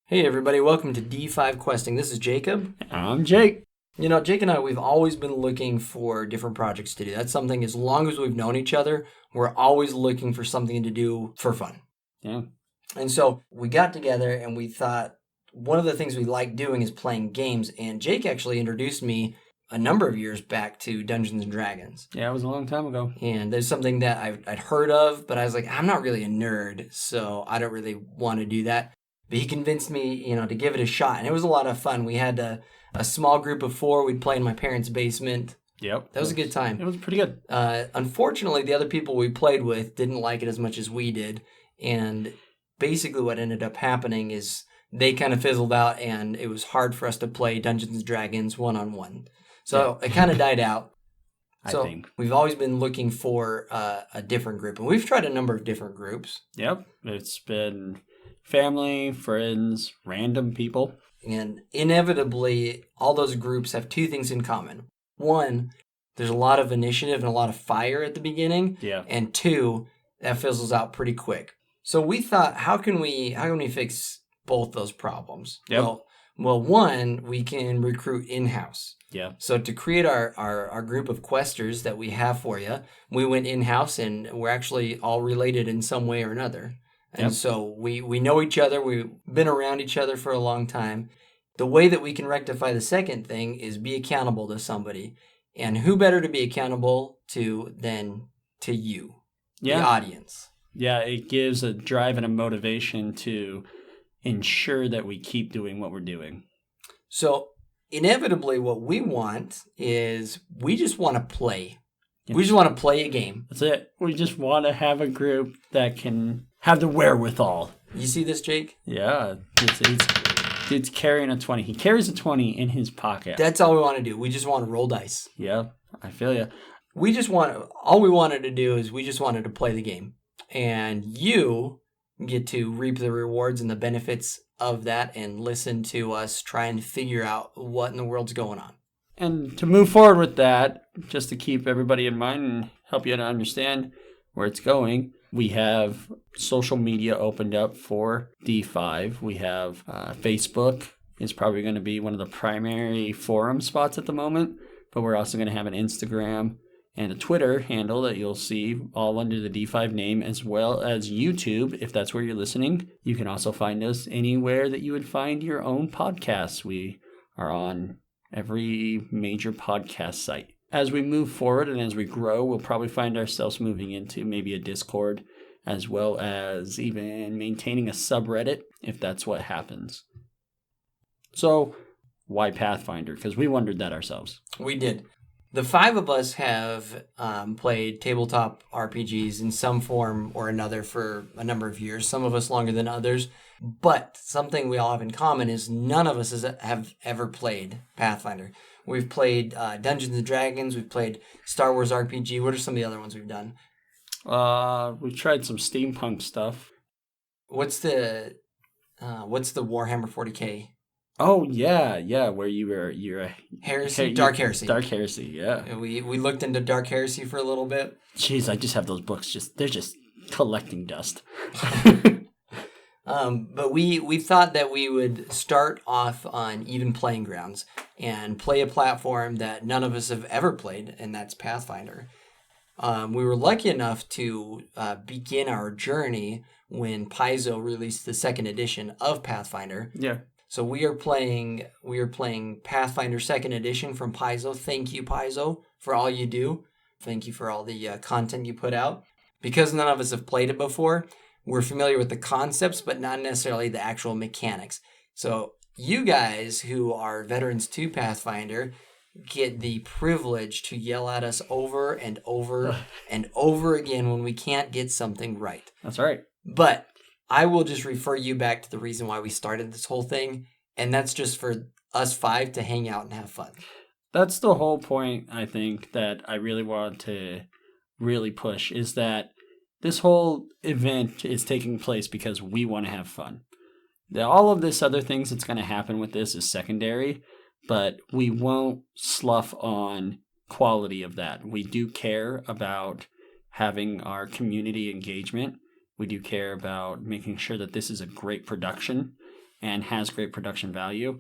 Hey everybody, welcome to D5 Questing. This is Jacob. I'm Jake. You know, Jake and I, we've always been looking for different projects to do. That's something, as long as we've known each other, we're always looking for something to do for fun. Yeah. And so we got together and we thought one of the things we like doing is playing games. And Jake actually introduced me a number of years back to Dungeons and Dragons. Yeah, it was a long time ago. And there's something that I'd heard of, but I was like, I'm not really a nerd, so I don't really want to do that. But he convinced me, to give it a shot. And it was a lot of fun. We had a small group of 4. We'd play in my parents' basement. Yep. That was a good time. It was pretty good. Unfortunately, the other people we played with didn't like it as much as we did. And basically what ended up happening is they kind of fizzled out, and it was hard for us to play Dungeons & Dragons one-on-one. So It kind of died out. So I think we've always been looking for a different group. And we've tried a number of different groups. Yep. It's been family, friends, random people. And inevitably, all those groups have 2 things in common. 1, there's a lot of initiative and a lot of fire at the beginning. Yeah. And 2, that fizzles out pretty quick. So we thought, how can we fix both those problems? Yep. Well, 1, we can recruit in-house. Yeah. So to create our group of questers that we have for you, we went in-house, and we're actually all related in some way or another. And so we know each other. We've been around each other for a long time. The way that we can rectify the second thing is be accountable to somebody. And who better to be accountable to than to you, the audience? Yeah, it gives a drive and a motivation to ensure that we keep doing what we're doing. So inevitably what we want is we just want to play. We just want to play a game. That's it. We just want to have a group that can have the wherewithal. You see this, Jake? Yeah. It's carrying a 20. He carries a 20 in his pocket. That's all we want to do. We just want to roll dice. Yeah, I feel you. All we wanted to do is we just wanted to play the game. And you get to reap the rewards and the benefits of that and listen to us try and figure out what in the world's going on. And to move forward with that, just to keep everybody in mind and help you to understand where it's going, we have social media opened up for D5. We have Facebook is probably going to be one of the primary forum spots at the moment, but we're also going to have an Instagram and a Twitter handle that you'll see all under the D5 name, as well as YouTube. If that's where you're listening, you can also find us anywhere that you would find your own podcasts. We are on every major podcast site. As we move forward and as we grow, we'll probably find ourselves moving into maybe a Discord, as well as even maintaining a subreddit if that's what happens. So, why Pathfinder? Because we wondered that ourselves. We did. The 5 of us have played tabletop RPGs in some form or another for a number of years, some of us longer than others. But something we all have in common is none of us have ever played Pathfinder. We've played Dungeons & Dragons. We've played Star Wars RPG. What are some of the other ones we've done? We've tried some steampunk stuff. What's the Warhammer 40K? Oh, yeah, where you're Heresy? Dark Heresy. Dark Heresy, yeah. We looked into Dark Heresy for a little bit. Jeez, I just have those books. They're just collecting dust. But we thought that we would start off on even playing grounds and play a platform that none of us have ever played, and that's Pathfinder. We were lucky enough to begin our journey when Paizo released the 2nd edition of Pathfinder. Yeah. So we are playing Pathfinder 2nd edition from Paizo. Thank you, Paizo, for all you do. Thank you for all the content you put out. Because none of us have played it before, we're familiar with the concepts, but not necessarily the actual mechanics. So you guys who are veterans to Pathfinder get the privilege to yell at us over and over and over again when we can't get something right. That's right. But I will just refer you back to the reason why we started this whole thing, and that's just for us 5 to hang out and have fun. That's the whole point, I think, that I really want to really push, is that this whole event is taking place because we want to have fun. All of this other things that's going to happen with this is secondary, but we won't slough on quality of that. We do care about having our community engagement. We do care about making sure that this is a great production and has great production value.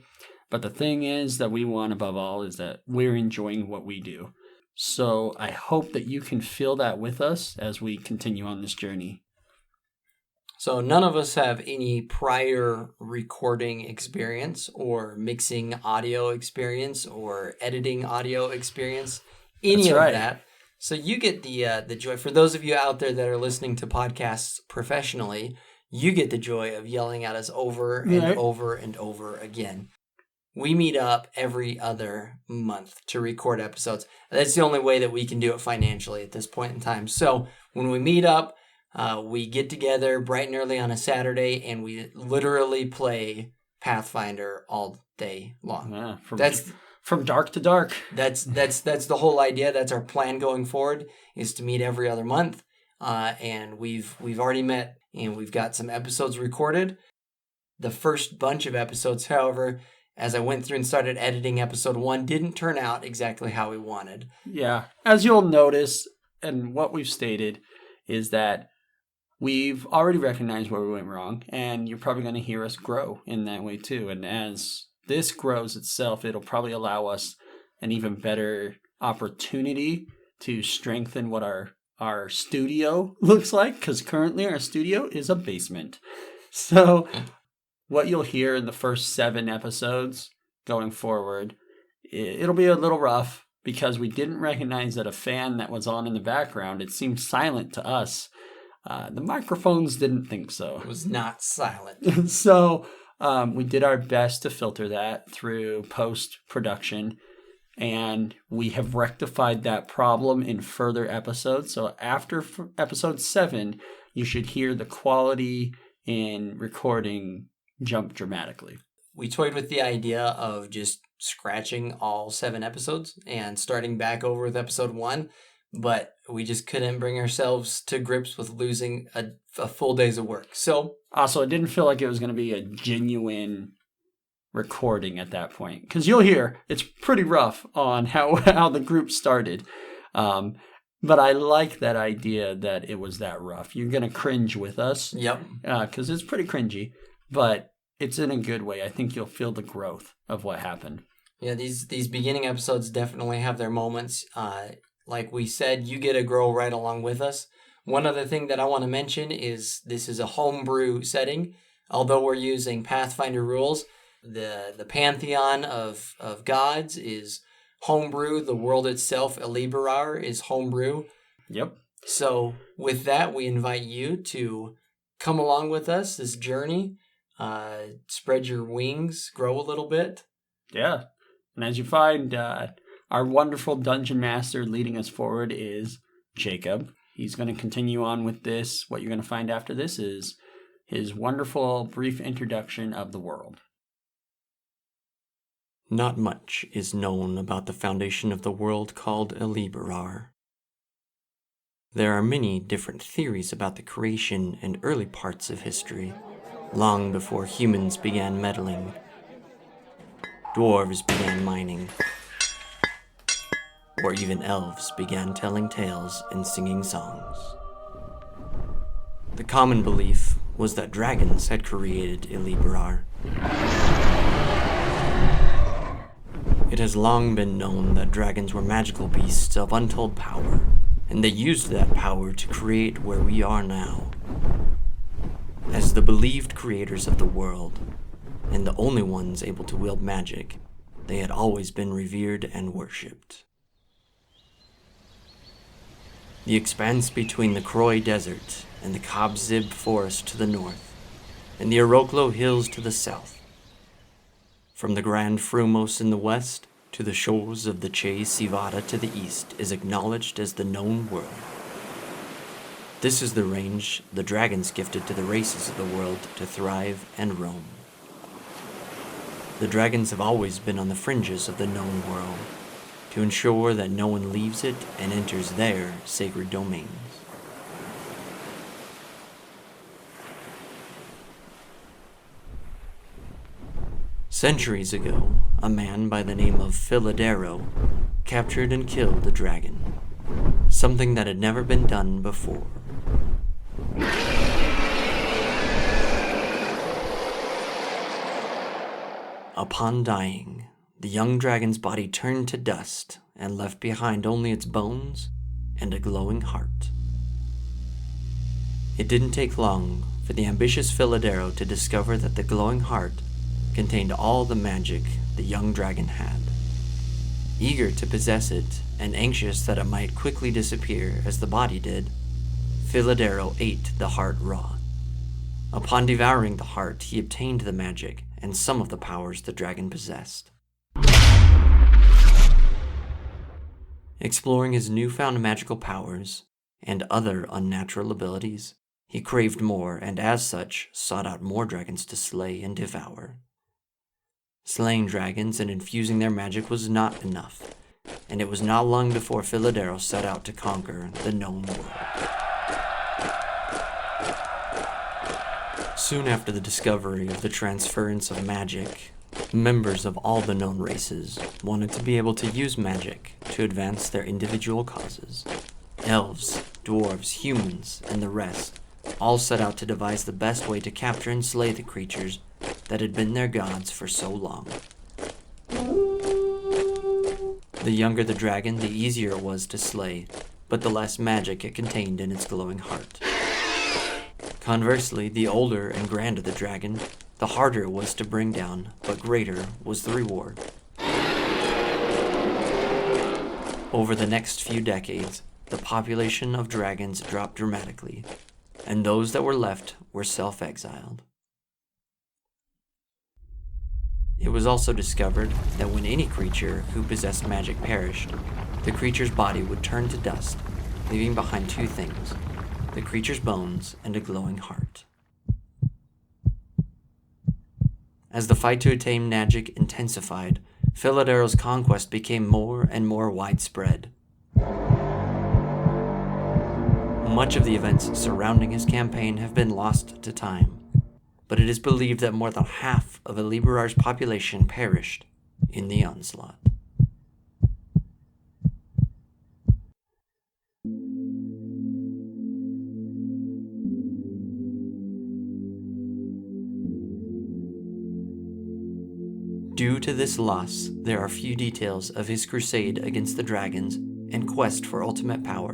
But the thing is that we want above all is that we're enjoying what we do. So I hope that you can feel that with us as we continue on this journey. So none of us have any prior recording experience or mixing audio experience or editing audio experience, any of that. So you get the joy. For those of you out there that are listening to podcasts professionally, you get the joy of yelling at us over and over and over again. We meet up every other month to record episodes. That's the only way that we can do it financially at this point in time. So when we meet up, we get together bright and early on a Saturday, and we literally play Pathfinder all day long. Yeah, from dark to dark. That's the whole idea. That's our plan going forward, is to meet every other month. And we've already met, and we've got some episodes recorded. The first bunch of episodes, however, as I went through and started editing episode 1, didn't turn out exactly how we wanted. Yeah. As you'll notice, and what we've stated, is that we've already recognized where we went wrong, and you're probably going to hear us grow in that way too. And as this grows itself, it'll probably allow us an even better opportunity to strengthen what our studio looks like, because currently our studio is a basement. So what you'll hear in the first 7 episodes going forward, it'll be a little rough because we didn't recognize that a fan that was on in the background, it seemed silent to us. The microphones didn't think so. It was not silent. So we did our best to filter that through post-production, and we have rectified that problem in further episodes. So after episode 7, you should hear the quality in recording jump dramatically. We toyed with the idea of just scratching all 7 episodes and starting back over with episode 1, but we just couldn't bring ourselves to grips with losing a full day's of work. So also, it didn't feel like it was going to be a genuine recording at that point, because you'll hear it's pretty rough on how the group started. But I like that idea that it was that rough. You're going to cringe with us. Yep. Because it's pretty cringy, but it's in a good way. I think you'll feel the growth of what happened. Yeah, these beginning episodes definitely have their moments. Like we said, you get to grow right along with us. One other thing that I want to mention is this is a homebrew setting. Although we're using Pathfinder rules, the pantheon of gods is homebrew. The world itself, Eliberar, is homebrew. Yep. So with that, we invite you to come along with us, this journey. Spread your wings, grow a little bit. Yeah. And as you find, our wonderful dungeon master leading us forward is Jacob. He's going to continue on with this. What you're going to find after this is his wonderful brief introduction of the world. Not much is known about the foundation of the world called Eliberar. There are many different theories about the creation and early parts of history, long before humans began meddling. Dwarves began mining, or even elves began telling tales and singing songs. The common belief was that dragons had created Eliberar. It has long been known that dragons were magical beasts of untold power, and they used that power to create where we are now. As the believed creators of the world, and the only ones able to wield magic, they had always been revered and worshipped. The expanse between the Croy Desert and the Kabzib Forest to the north, and the Oroklo Hills to the south. From the Grand Frumos in the west to the shores of the Che Sivada to the east is acknowledged as the known world. This is the range the dragons gifted to the races of the world to thrive and roam. The dragons have always been on the fringes of the known world, to ensure that no one leaves it and enters their sacred domains. Centuries ago, a man by the name of Philadero captured and killed a dragon, something that had never been done before. Upon dying, the young dragon's body turned to dust and left behind only its bones and a glowing heart. It didn't take long for the ambitious Philadero to discover that the glowing heart contained all the magic the young dragon had. Eager to possess it and anxious that it might quickly disappear as the body did, Philadero ate the heart raw. Upon devouring the heart, he obtained the magic and some of the powers the dragon possessed. Exploring his newfound magical powers and other unnatural abilities, he craved more and as such sought out more dragons to slay and devour. Slaying dragons and infusing their magic was not enough, and it was not long before Philadero set out to conquer the known world. Soon after the discovery of the transference of magic, members of all the known races wanted to be able to use magic to advance their individual causes. Elves, dwarves, humans, and the rest all set out to devise the best way to capture and slay the creatures that had been their gods for so long. The younger the dragon, the easier it was to slay, but the less magic it contained in its glowing heart. Conversely, the older and grander the dragon, the harder it was to bring down, but greater was the reward. Over the next few decades, the population of dragons dropped dramatically, and those that were left were self-exiled. It was also discovered that when any creature who possessed magic perished, the creature's body would turn to dust, leaving behind two things: the creature's bones and a glowing heart. As the fight to attain magic intensified, Philadero's conquest became more and more widespread. Much of the events surrounding his campaign have been lost to time, but it is believed that more than half of Eliberar's population perished in the onslaught. Due to this loss, there are few details of his crusade against the dragons and quest for ultimate power,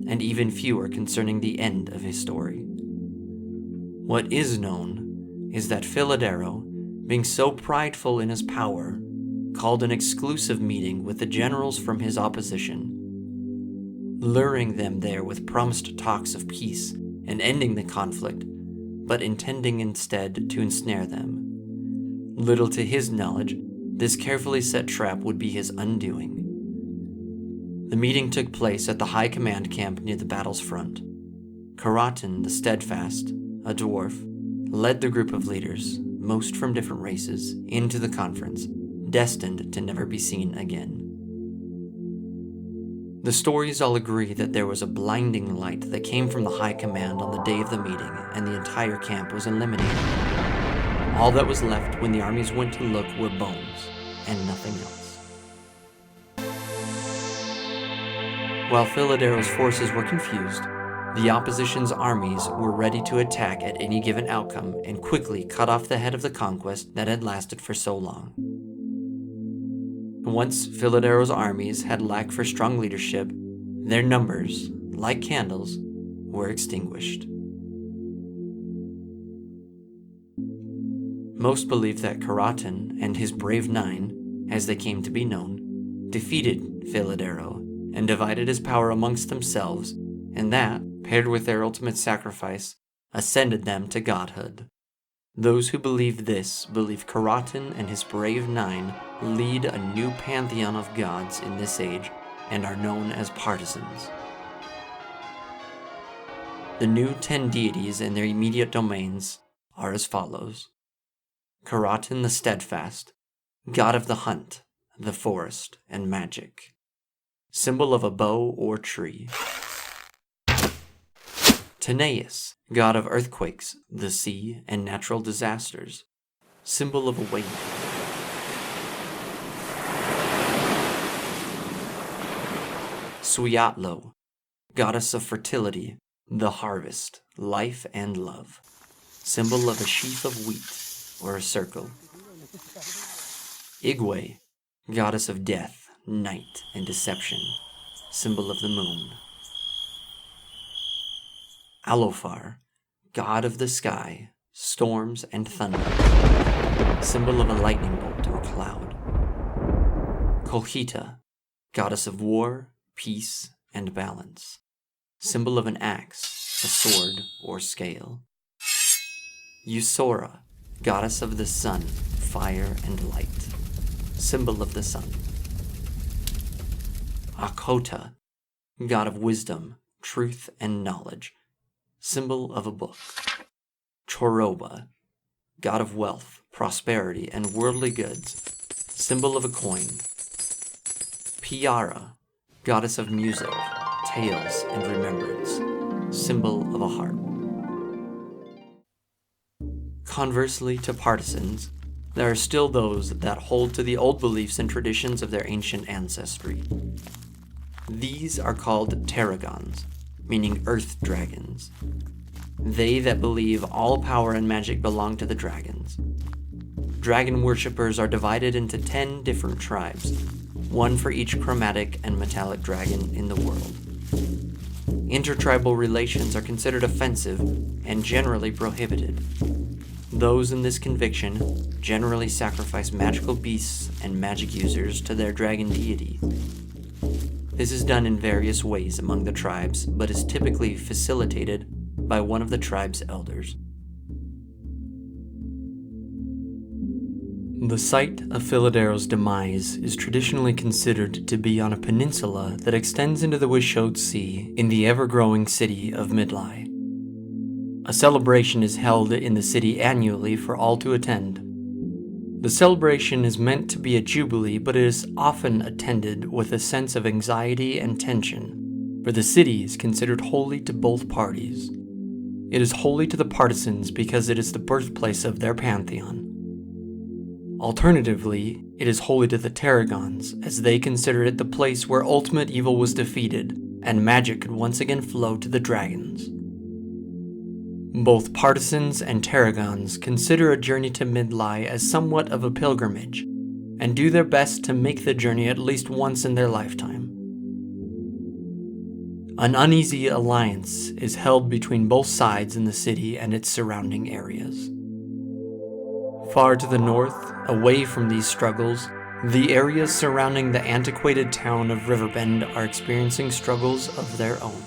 and even fewer concerning the end of his story. What is known is that Philadero, being so prideful in his power, called an exclusive meeting with the generals from his opposition, luring them there with promised talks of peace and ending the conflict, but intending instead to ensnare them. Little to his knowledge, this carefully set trap would be his undoing. The meeting took place at the high command camp near the battle's front. Karatin the Steadfast, a dwarf, led the group of leaders, most from different races, into the conference, destined to never be seen again. The stories all agree that there was a blinding light that came from the high command on the day of the meeting, and the entire camp was eliminated. All that was left when the armies went to look were bones, and nothing else. While Philadero's forces were confused, the opposition's armies were ready to attack at any given outcome and quickly cut off the head of the conquest that had lasted for so long. Once Philadero's armies had lacked for strong leadership, their numbers, like candles, were extinguished. Most believe that Karatin and his brave nine, as they came to be known, defeated Philadero and divided his power amongst themselves, and that, paired with their ultimate sacrifice, ascended them to godhood. Those who believe this believe Karatin and his brave nine lead a new pantheon of gods in this age and are known as partisans. The new 10 deities in their immediate domains are as follows: Karatin the Steadfast, god of the hunt, the forest, and magic, symbol of a bow or tree. Tanais, god of earthquakes, the sea, and natural disasters, symbol of a wave. Suyatlo, goddess of fertility, the harvest, life, and love, symbol of a sheaf of wheat or a circle. Igwe, goddess of death, night, and deception, symbol of the moon. Alofar, god of the sky, storms, and thunder, symbol of a lightning bolt or cloud. Kolhita, goddess of war, peace, and balance, symbol of an axe, a sword, or scale. Usora, goddess of the sun, fire, and light, symbol of the sun. Akota, god of wisdom, truth, and knowledge, symbol of a book. Choroba, god of wealth, prosperity, and worldly goods, symbol of a coin. Piara, goddess of music, tales, and remembrance, symbol of a harp. Conversely to partisans, there are still those that hold to the old beliefs and traditions of their ancient ancestry. These are called Tarragons, meaning earth dragons. They that believe all power and magic belong to the dragons. Dragon worshippers are divided into 10 different tribes, one for each chromatic and metallic dragon in the world. Intertribal relations are considered offensive and generally prohibited. Those in this conviction generally sacrifice magical beasts and magic users to their dragon deity. This is done in various ways among the tribes, but is typically facilitated by one of the tribe's elders. The site of Philadero's demise is traditionally considered to be on a peninsula that extends into the Wishode Sea in the ever-growing city of Midlai. A celebration is held in the city annually for all to attend. The celebration is meant to be a jubilee, but it is often attended with a sense of anxiety and tension, for the city is considered holy to both parties. It is holy to the partisans because it is the birthplace of their pantheon. Alternatively, it is holy to the Tarragons, as they consider it the place where ultimate evil was defeated, and magic could once again flow to the dragons. Both partisans and Tarragons consider a journey to Midlai as somewhat of a pilgrimage, and do their best to make the journey at least once in their lifetime. An uneasy alliance is held between both sides in the city and its surrounding areas. Far to the north, away from these struggles, the areas surrounding the antiquated town of Riverbend are experiencing struggles of their own.